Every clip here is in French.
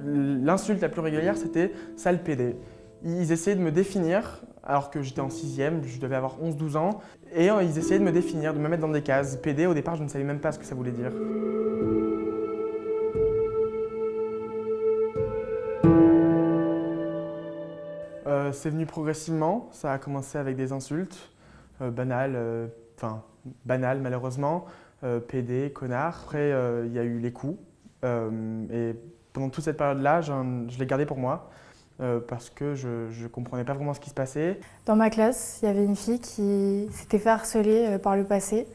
L'insulte la plus régulière, c'était « sale PD ». Ils essayaient de me définir, alors que j'étais en 6e, je devais avoir 11-12 ans, et ils essayaient de me définir, de me mettre dans des cases. PD, au départ, je ne savais même pas ce que ça voulait dire. C'est venu progressivement, ça a commencé avec des insultes, banales malheureusement, PD, connard. Après, il y a eu les coups, et pendant toute cette période-là, je l'ai gardé pour moi, parce que je ne comprenais pas vraiment ce qui se passait. Dans ma classe, il y avait une fille qui s'était fait harceler par le passé,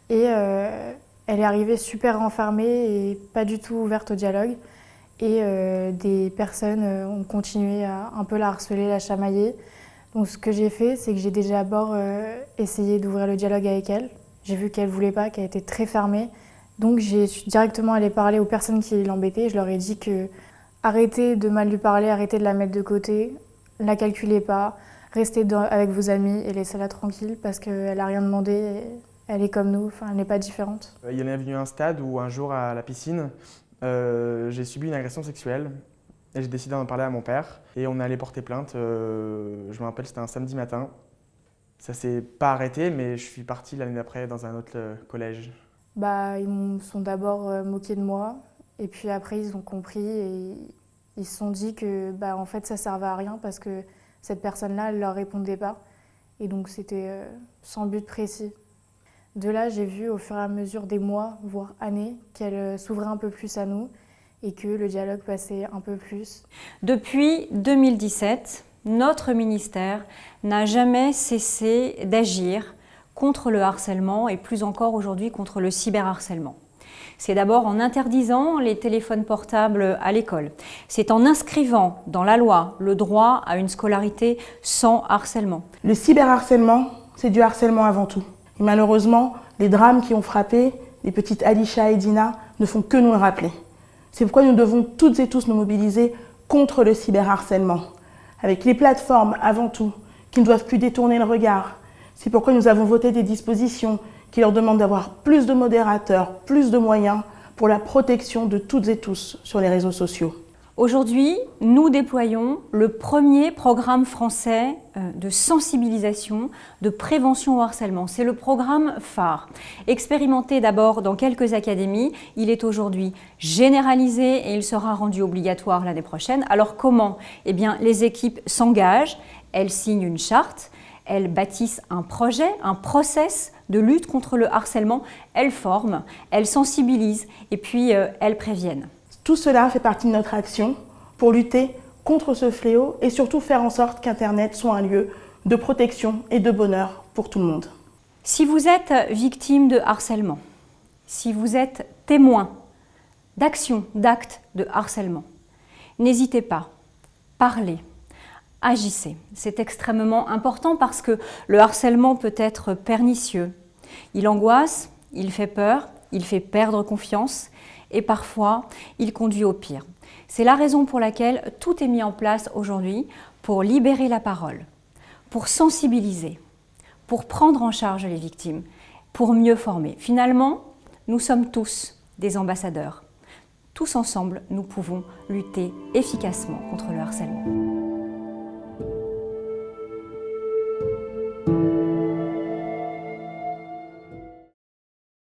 et elle est arrivée super renfermée et pas du tout ouverte au dialogue. Et des personnes ont continué à un peu la harceler, la chamailler. Donc ce que j'ai fait, c'est que j'ai déjà d'abord essayé d'ouvrir le dialogue avec elle. J'ai vu qu'elle ne voulait pas, qu'elle était très fermée. Donc j'ai directement allé parler aux personnes qui l'embêtaient. Je leur ai dit que arrêtez de mal lui parler, arrêtez de la mettre de côté, ne la calculez pas, restez avec vos amis et laissez-la tranquille parce qu'elle n'a rien demandé. Et elle est comme nous, enfin, elle n'est pas différente. Il y en est venu un stade où un jour à la piscine, j'ai subi une agression sexuelle et j'ai décidé d'en parler à mon père et on est allé porter plainte. Je me rappelle, c'était un samedi matin. Ça s'est pas arrêté, mais je suis parti l'année d'après dans un autre collège. Ils sont d'abord moqués de moi et puis après ils ont compris et ils se sont dit que en fait ça servait à rien parce que cette personne-là elle leur répondait pas et donc c'était sans but précis. De là, j'ai vu au fur et à mesure des mois, voire années, qu'elle s'ouvrait un peu plus à nous et que le dialogue passait un peu plus. Depuis 2017, notre ministère n'a jamais cessé d'agir contre le harcèlement et plus encore aujourd'hui contre le cyberharcèlement. C'est d'abord en interdisant les téléphones portables à l'école. C'est en inscrivant dans la loi le droit à une scolarité sans harcèlement. Le cyberharcèlement, c'est du harcèlement avant tout. Et malheureusement, les drames qui ont frappé les petites Alisha et Dina ne font que nous le rappeler. C'est pourquoi nous devons toutes et tous nous mobiliser contre le cyberharcèlement, avec les plateformes avant tout, qui ne doivent plus détourner le regard. C'est pourquoi nous avons voté des dispositions qui leur demandent d'avoir plus de modérateurs, plus de moyens pour la protection de toutes et tous sur les réseaux sociaux. Aujourd'hui, nous déployons le premier programme français de sensibilisation, de prévention au harcèlement. C'est le programme phare. Expérimenté d'abord dans quelques académies, il est aujourd'hui généralisé et il sera rendu obligatoire l'année prochaine. Alors comment ? Eh bien, les équipes s'engagent, elles signent une charte, elles bâtissent un projet, un process de lutte contre le harcèlement, elles forment, elles sensibilisent et puis elles préviennent. Tout cela fait partie de notre action pour lutter contre ce fléau et surtout faire en sorte qu'Internet soit un lieu de protection et de bonheur pour tout le monde. Si vous êtes victime de harcèlement, si vous êtes témoin d'actions, d'actes de harcèlement, n'hésitez pas, parlez, agissez. C'est extrêmement important parce que le harcèlement peut être pernicieux. Il angoisse, il fait peur, il fait perdre confiance et parfois, il conduit au pire. C'est la raison pour laquelle tout est mis en place aujourd'hui pour libérer la parole, pour sensibiliser, pour prendre en charge les victimes, pour mieux former. Finalement, nous sommes tous des ambassadeurs. Tous ensemble, nous pouvons lutter efficacement contre le harcèlement.